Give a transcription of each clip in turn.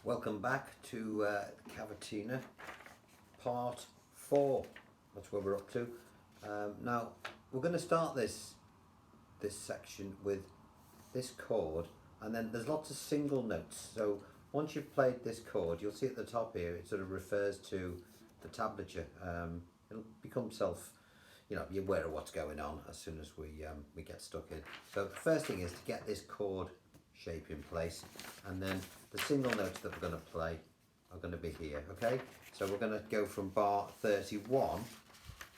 Welcome back to CAVATINA part 4. That's where we're up to. Now we're going to start this section with this chord, and then there's lots of single notes. So once you've played this chord, you'll see at the top here it sort of refers to the tablature. It'll become you're aware of what's going on as soon as we get stuck in. So the first thing is to get this chord shape in place, and then the single notes that we're going to play are going to be here. Okay, so we're going to go from bar 31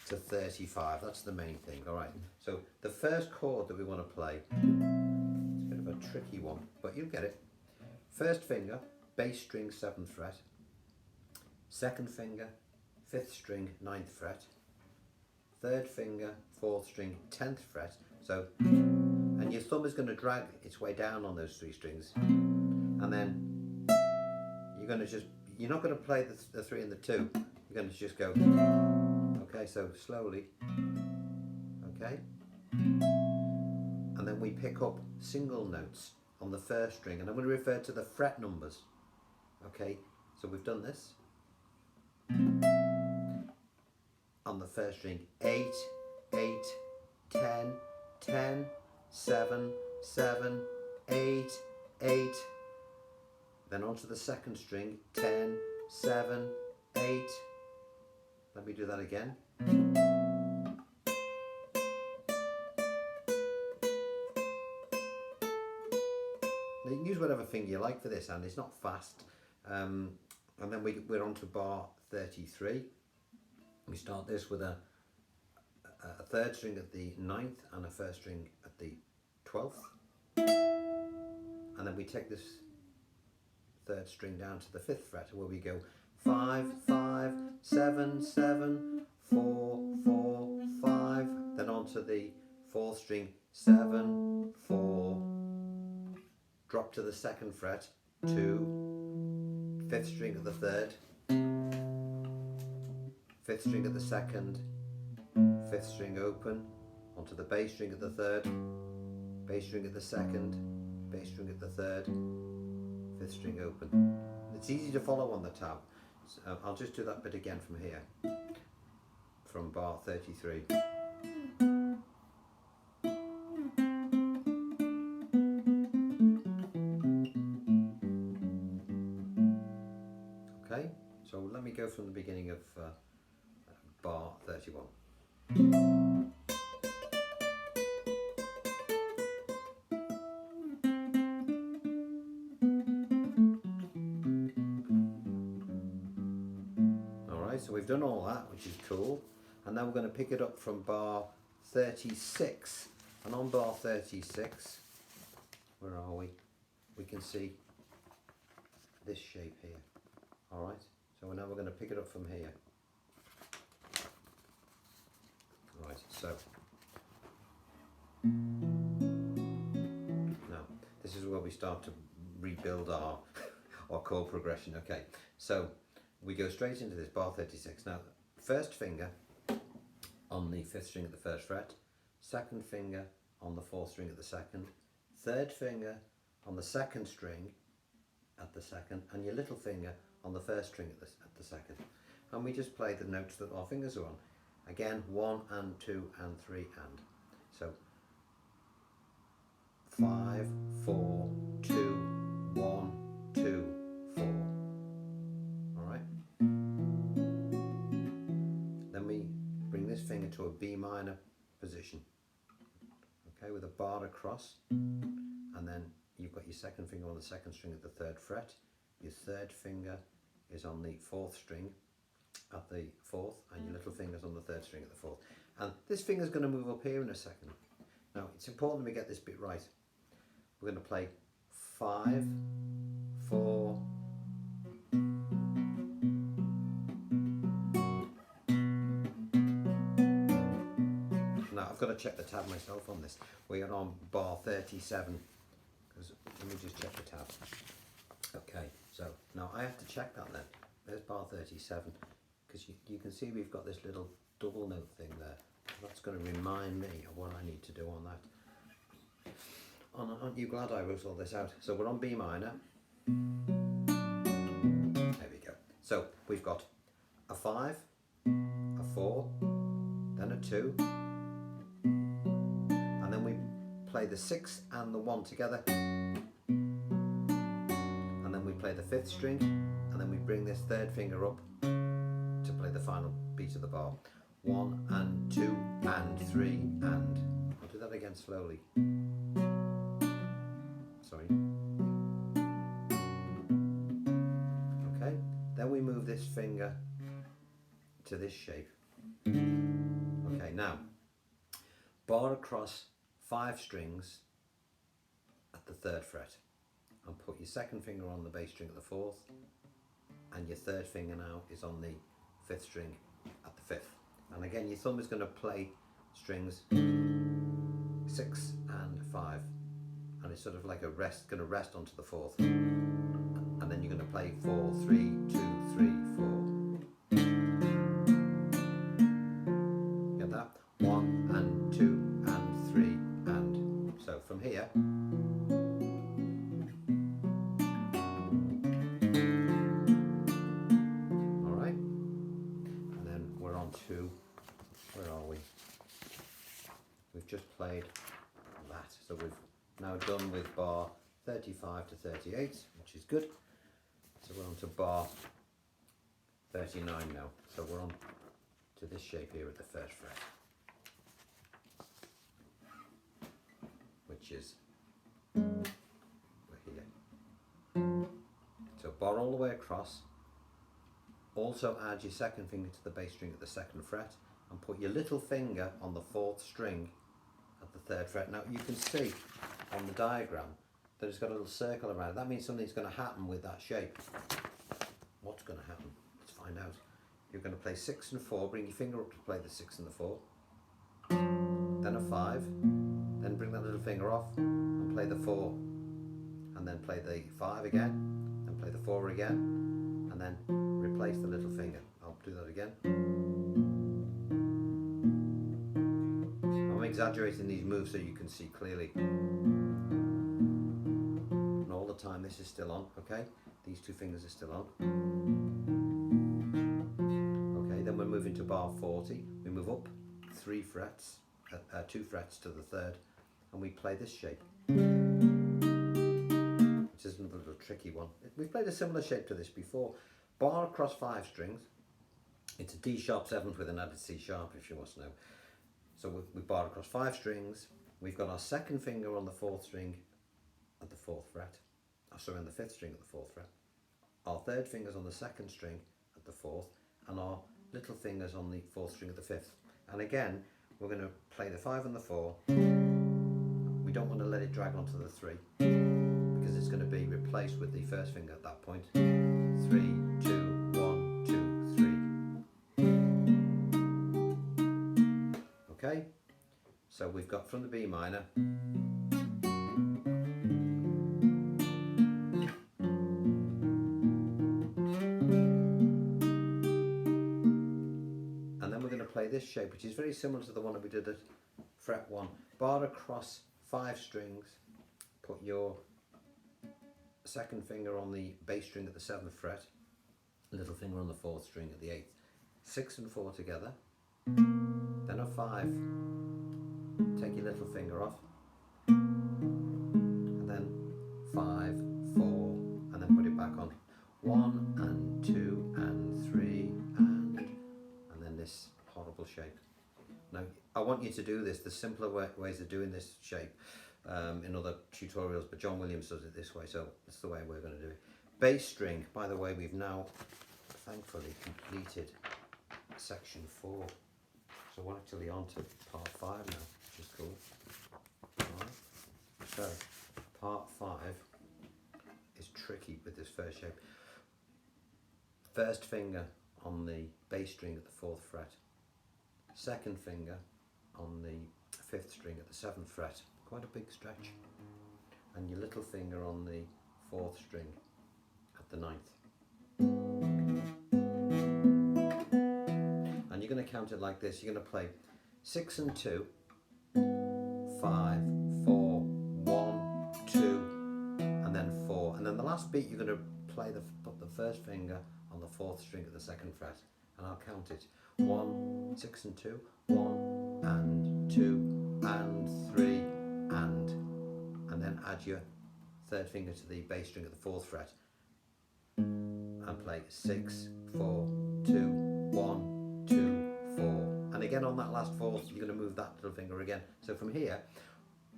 to 35. That's the main thing. All right, so the first chord that we want to play, it's a bit of a tricky one, but you'll get it. First finger, bass string, 7th fret. Second finger, 5th string, 9th fret. Third finger, 4th string, 10th fret. So, and your thumb is going to drag its way down on those 3 strings, and then you're not going to play the 3 and the 2. You're going to just go, okay, so slowly, okay, and then we pick up single notes on the first string, and I'm going to refer to the fret numbers. Okay, so we've done this on the first string: 8, 8, 10, 10, 7, 7, 8, 8. Then onto the second string: 10, 7, 8. Let me do that again. Now you can use whatever finger you like for this, and it's not fast. And then we're on to bar 33. We start this with a 3rd string at the 9th and a 1st string at the 12th, and then we take this 3rd string down to the 5th fret, where we go 5, 5, 7, 7, 4, 4, 5, then onto the 4th string: 7, 4, drop to the 2nd fret, 2, 5th string at the 3rd, 5th string at the 2nd, 5th string open, onto the bass string at the 3rd, bass string at the 2nd, bass string at the 3rd, 5th string open. It's easy to follow on the tab. So I'll just do that bit again from here, from bar 33. Okay, so let me go from the beginning of bar 31. Alright, so we've done all that, which is cool, and now we're going to pick it up from bar 36. And on bar 36, where are we? We can see this shape here. Alright, so now we're going to pick it up from here. Right, so now this is where we start to rebuild our chord progression. Okay, so we go straight into this bar 36. Now, first finger on the 5th string at the 1st fret, second finger on the 4th string at the 2nd, third finger on the 2nd string at the 2nd, and your little finger on the 1st string at the 2nd. And we just play the notes that our fingers are on. Again, 1 and 2 and 3 and. So 5, 4, 2, 1, 2, 4. Alright? Then we bring this finger to a B minor position. Okay, with a bar across. And then you've got your second finger on the 2nd string at the 3rd fret. Your third finger is on the 4th string at the 4th, and your little finger's on the 3rd string at the 4th. And this finger's going to move up here in a second. Now, it's important we get this bit right. We're going to play 5, 4, now I've got to check the tab myself on this. We are on bar 37, because let me just check the tab. Okay, so now I have to check that then. There's bar 37, because you can see we've got this little double note thing there. That's going to remind me of what I need to do on that. Aren't you glad I wrote all this out? So we're on B minor. So we've got a 5, a 4, then a 2, and then we play the 6 and the 1 together, and then we play the 5th string, and then we bring this 3rd finger up to play the final beat of the bar. 1 and 2 and 3 and. I'll do that again slowly. Sorry. Okay, then we move this finger to this shape. Okay, now bar across 5 strings at the 3rd fret and put your 2nd finger on the bass string at the 4th, and your 3rd finger now is on the 5th string at the 5th. And again, your thumb is going to play strings 6 and 5, and it's sort of like going to rest onto the 4th, and then you're going to play 4, 3, 2, 3, 4. Get that? 1 and 2 and 3 and. So from here. All right, and then we're on to, where are we? We've just played that, so we've now done with bar 35 to 38, which is good. So we're on to bar 39 now. So we're on to this shape here at the 1st fret, which is we're here. So bar all the way across. Also add your 2nd finger to the bass string at the 2nd fret and put your little finger on the 4th string at the 3rd fret. Now you can see on the diagram that it's got a little circle around it. That means something's going to happen with that shape. What's going to happen? Let's find out. You're going to play 6 and 4, bring your finger up to play the 6 and the 4, then a 5, then bring that little finger off and play the 4, and then play the 5 again, then play the 4 again, and then replace the little finger. I'll do that again. I'm exaggerating these moves so you can see clearly. And all the time this is still on, okay? These 2 fingers are still on. Okay, then we're moving to bar 40. We move up 3 frets, 2 frets to the 3rd, and we play this shape, which is another little tricky one. We've played a similar shape to this before. Bar across 5 strings. It's a D sharp 7th with an added C sharp, if you want to know. So we bar across 5 strings. We've got our 2nd finger on the 4th string at the 4th fret. Sorry, on the 5th string at the 4th fret. Our 3rd finger's on the 2nd string at the 4th, and our little fingers on the 4th string at the 5th. And again, we're going to play the 5 and the 4. We don't want to let it drag onto the 3, because it's going to be replaced with the 1st finger at that point. 3, 2, 1, 2, 3. Okay, so we've got from the B minor. And then we're going to play this shape, which is very similar to the one that we did at fret 1. Bar across 5 strings, put your 2nd finger on the bass string at the 7th fret, little finger on the 4th string at the 8th. 6 and 4 together, then a 5, take your little finger off, and then 5, 4, and then put it back on. 1 and 2 and 3 and then this horrible shape. Now I want you to do this. There's simpler ways of doing this shape in other tutorials, but John Williams does it this way, so that's the way we're going to do it. Bass string, by the way, we've now thankfully completed section 4, so we're actually on to part 5 now, which is cool. Alright, so part 5 is tricky with this first shape. 1st finger on the bass string at the 4th fret, 2nd finger on the 5th string at the 7th fret, quite a big stretch, and your little finger on the 4th string at the 9th. And you're going to count it like this. You're going to play 6 and 2, 5, 4, 1, 2, and then 4. And then the last beat you're going to play put the 1st finger on the 4th string at the 2nd fret, and I'll count it. 1, 6 and 2, 1 and 2 and 3 and then add your 3rd finger to the bass string at the 4th fret and play 6, 4, 2, 1, 2, 4, and again on that last 4th you're going to move that little finger again. So from here,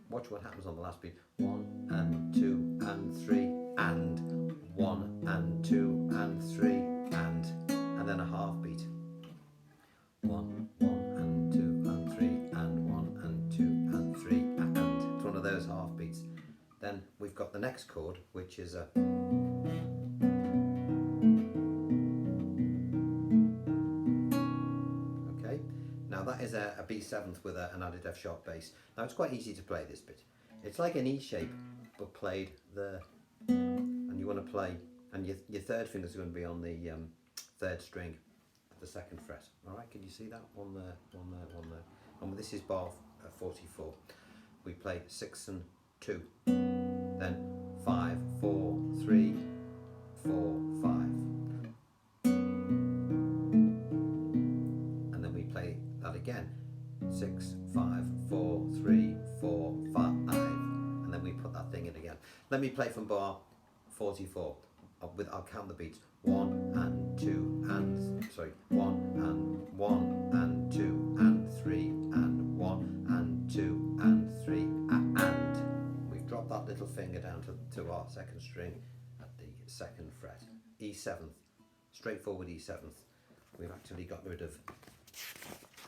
watch what happens on the last beat. 1 and 2 and 3 and 1 and 2 and 3 and then a half beat. 1, 1 and 2 and 3 and 1 and 2 and 3 and it's one of those half beats. Then we've got the next chord, which is a okay. Now that is a B7th with an added F sharp bass. Now it's quite easy to play this bit. It's like an E shape but played there, and you want to play, and your 3rd finger is going to be on the 3rd string at the 2nd fret. All right, can you see that? One there, one there, one there. And this is bar 44. We play 6 and 2, then 5, 4, 3, 4, 5, and then we play that again. 6, 5, 4, 3, 4, 5, and then we put that thing in again. Let me play from bar 44. I'll count the beats. 1 and 2 and 1 and 1 and 2 and 3 and 1 and 2 and 3 and we've dropped that little finger down to our 2nd string at the 2nd fret. E7th, straightforward E7th. We've actually got rid of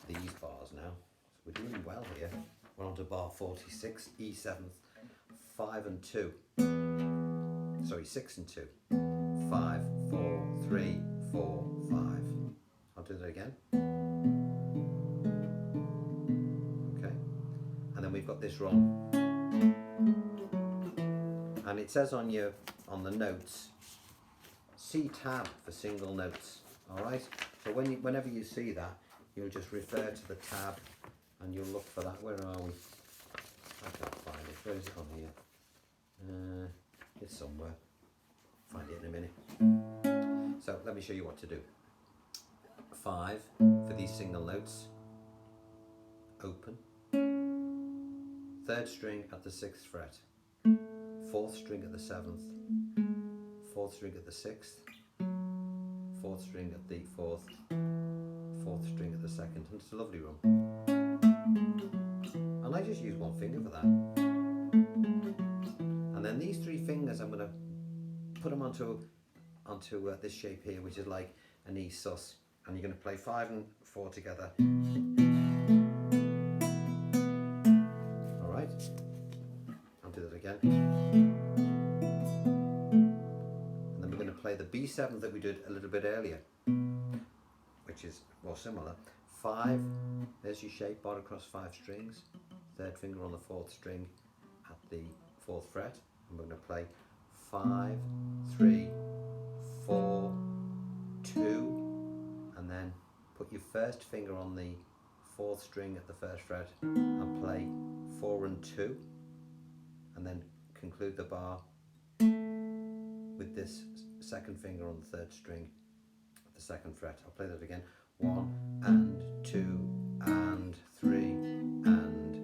these bars now, so we're doing well here. We're on to bar 46, E7th, 5 and 2, 6 and 2, 5, 4, 3, 4, 5. I'll do that again. Okay, and then we've got this run, and it says on the notes, C tab for single notes. All right, so whenever you see that, you'll just refer to the tab and you'll look for that. Where are we? I can't find it. Where is it on here? It's somewhere. Find it in a minute. So let me show you what to do. 5 for these single notes. Open. 3rd string at the 6th fret. 4th string at the 7th. 4th string at the 6th. 4th string at the 4th. 4th string at the 2nd. And it's a lovely run. And I just use one finger for that. And then these 3 fingers, I'm going to put them onto this shape here, which is like an E sus, and you're going to play 5 and 4 together. All right, I'll do that again, and then we're going to play the B7 that we did a little bit earlier, which is more similar. 5, there's your shape, bar across 5 strings, 3rd finger on the 4th string at the 4th fret, and we're going to play 5, 3, 4, 2, and then put your 1st finger on the 4th string at the 1st fret and play 4 and 2, and then conclude the bar with this 2nd finger on the 3rd string at the 2nd fret. I'll play that again. 1 and 2 and 3 and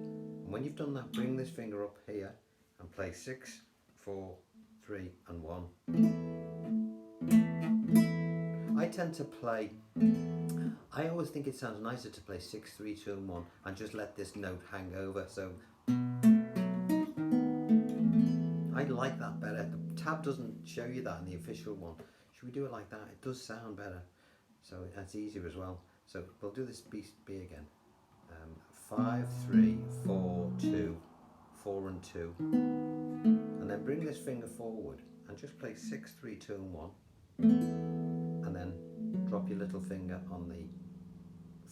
when you've done that, bring this finger up here and play 6, 4, 3 and 1. I tend to play, I always think it sounds nicer to play 6, 3, 2 and 1 and just let this note hang over, so I like that better. The tab doesn't show you that in the official one. Should we do it like that? It does sound better, so that's easier as well. So we'll do this B again. 5, 3, 4, 2, 4 and 2, and then bring this finger forward and just play 6, 3, 2 and 1, and then drop your little finger on the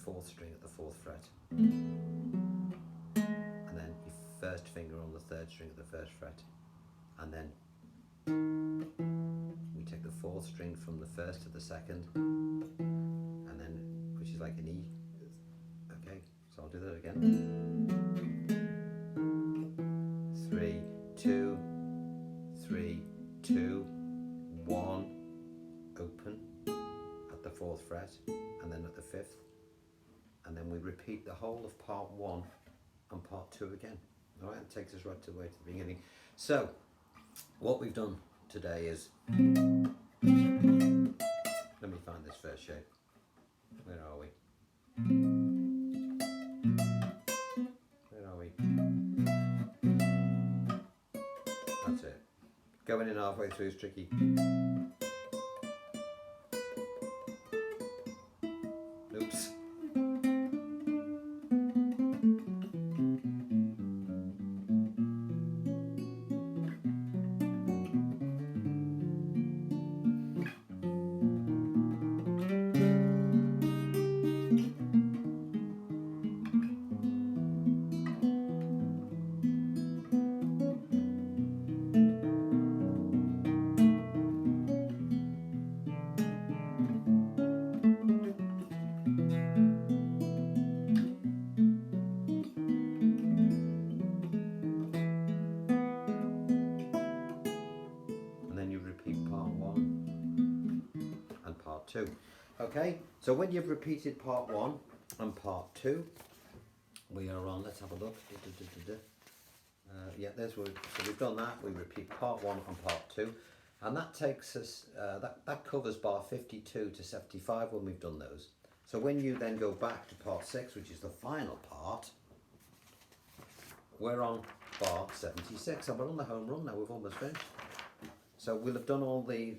4th string at the 4th fret, and then your 1st finger on the 3rd string at the 1st fret, and then we take the 4th string from the 1st to the 2nd, and then, which is like an E. Okay, so I'll do that again. 3, 2, 3, 2, 1, open, 4th fret, and then at the 5th, and then we repeat the whole of part 1 and part 2 again. All right, it takes us right to the way to the beginning. So what we've done today is, let me find this first shape. Where are we? Where are we? That's it. Going in halfway through is tricky. Oops. Part 2. Okay, so when you've repeated part 1 and part 2, we are on, let's have a look. Yeah, there's where, so we've done that. We repeat part 1 and part 2, and that takes us, that covers bar 52 to 75 when we've done those. So when you then go back to part 6, which is the final part, we're on bar 76, and we're on the home run now. We've almost finished. So we'll have done all the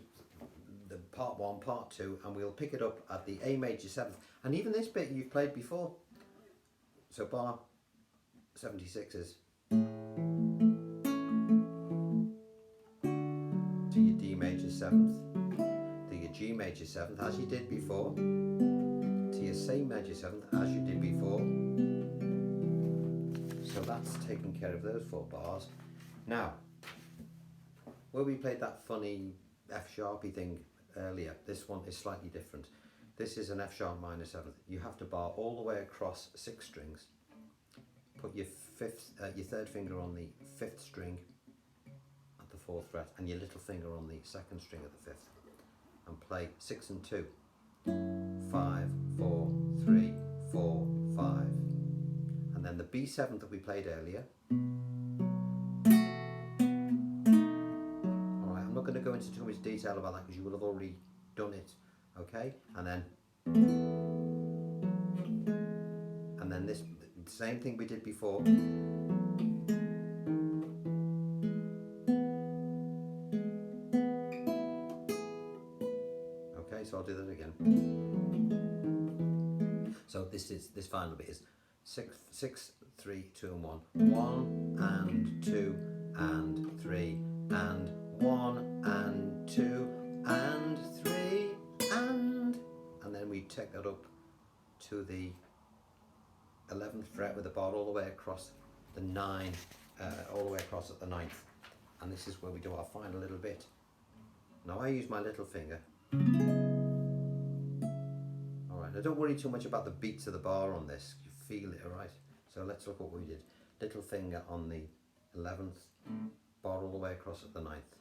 part 1, part 2, and we'll pick it up at the A major 7th. And even this bit you've played before. So bar 76 is to your D major 7th, to your G major 7th, as you did before, to your C major 7th, as you did before. So that's taking care of those 4 bars. Now, where we played that funny F sharpy thing earlier, this one is slightly different. This is an F sharp minor 7th. You have to bar all the way across 6 strings. Put your 3rd finger on the 5th string at the 4th fret, and your little finger on the 2nd string at the 5th, and play 6 and 2, 5, 4, 3, 4, 5, and then the B7 that we played earlier. I'm not going to go into too much detail about that because you will have already done it, okay? And then this, the same thing we did before. Okay, so I'll do that again. So this final bit is 6, 3, 2 and 1. 1 and 2 and 3 and 1 and 2 and 3 and then we take that up to the 11th fret with a bar all the way across the 9, all the way across at the 9th, and this is where we do our final little bit. Now I use my little finger. Alright, now don't worry too much about the beats of the bar on this, you feel it, alright? So let's look at what we did. Little finger on the 11th, bar all the way across at the 9th.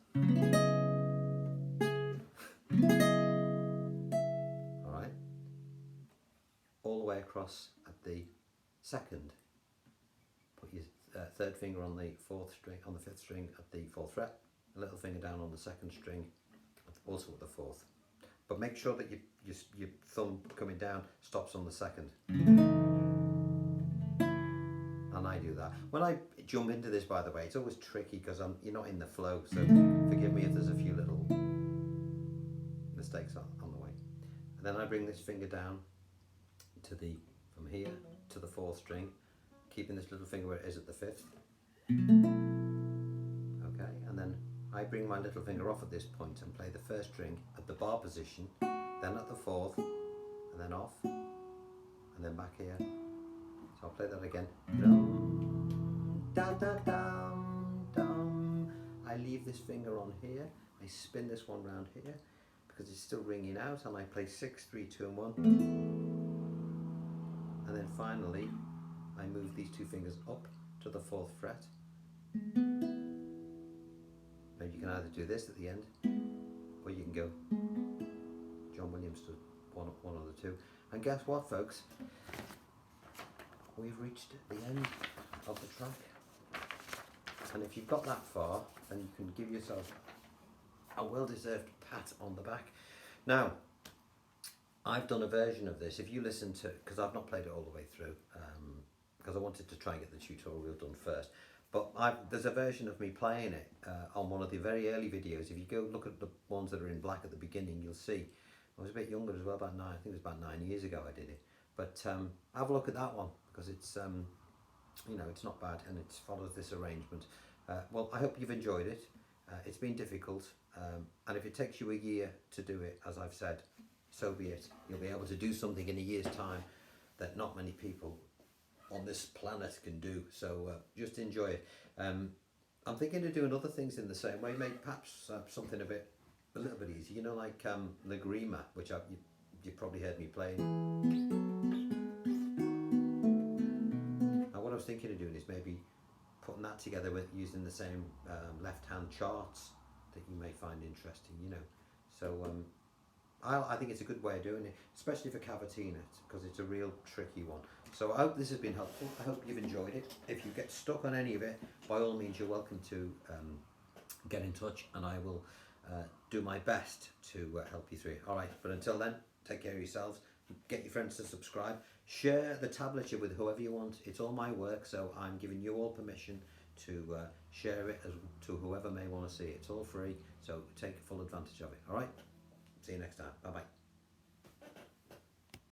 Alright, all the way across at the 2nd. Put your 3rd finger on the 4th string, on the 5th string at the 4th fret. A little finger down on the 2nd string, also at the 4th. But make sure that your thumb coming down stops on the 2nd. And I do that. When I jump into this, by the way, it's always tricky because you're not in the flow, so forgive me if there's a few little mistakes on the way. And then I bring this finger down to from here to the 4th string, keeping this little finger where it is at the 5th. Okay, and then I bring my little finger off at this point and play the 1st string at the bar position, then at the 4th, and then off, and then back here. So I'll play that again. Dum, da, da, dum, dum. I leave this finger on here, I spin this one round here because it's still ringing out, and I play 6, 3, 2 and 1. And then finally I move these 2 fingers up to the 4th fret. Now you can either do this at the end, or you can go John Williams to one of the two. And guess what, folks? We've reached the end of the track. And if you've got that far, then you can give yourself a well-deserved pat on the back. Now, I've done a version of this. If you listen to, because I've not played it all the way through, because I wanted to try and get the tutorial done first. But there's a version of me playing it on one of the very early videos. If you go look at the ones that are in black at the beginning, you'll see. I was a bit younger as well, about 9. I think it was about 9 years ago I did it. But have a look at that one, because it's you know, it's not bad, and it follows this arrangement. Well, I hope you've enjoyed it. It's been difficult, and if it takes you a year to do it, as I've said, so be it. You'll be able to do something in a year's time that not many people on this planet can do. So just enjoy it. I'm thinking of doing other things in the same way, maybe perhaps something a little bit easy, you know, like the Grima, which you've probably heard me playing. Now what I was thinking of doing is maybe putting that together with using the same left-hand charts that you may find interesting, you know. So I think it's a good way of doing it, especially for Cavatina, because it's a real tricky one. So I hope this has been helpful. I hope you've enjoyed it. If you get stuck on any of it, by all means, you're welcome to get in touch, and I will do my best to help you through it. All right, but until then, take care of yourselves. Get your friends to subscribe. Share the tablature with whoever you want. It's all my work, so I'm giving you all permission to share it to whoever may want to see it. It's all free, so take full advantage of it. All right? See you next time. Bye-bye.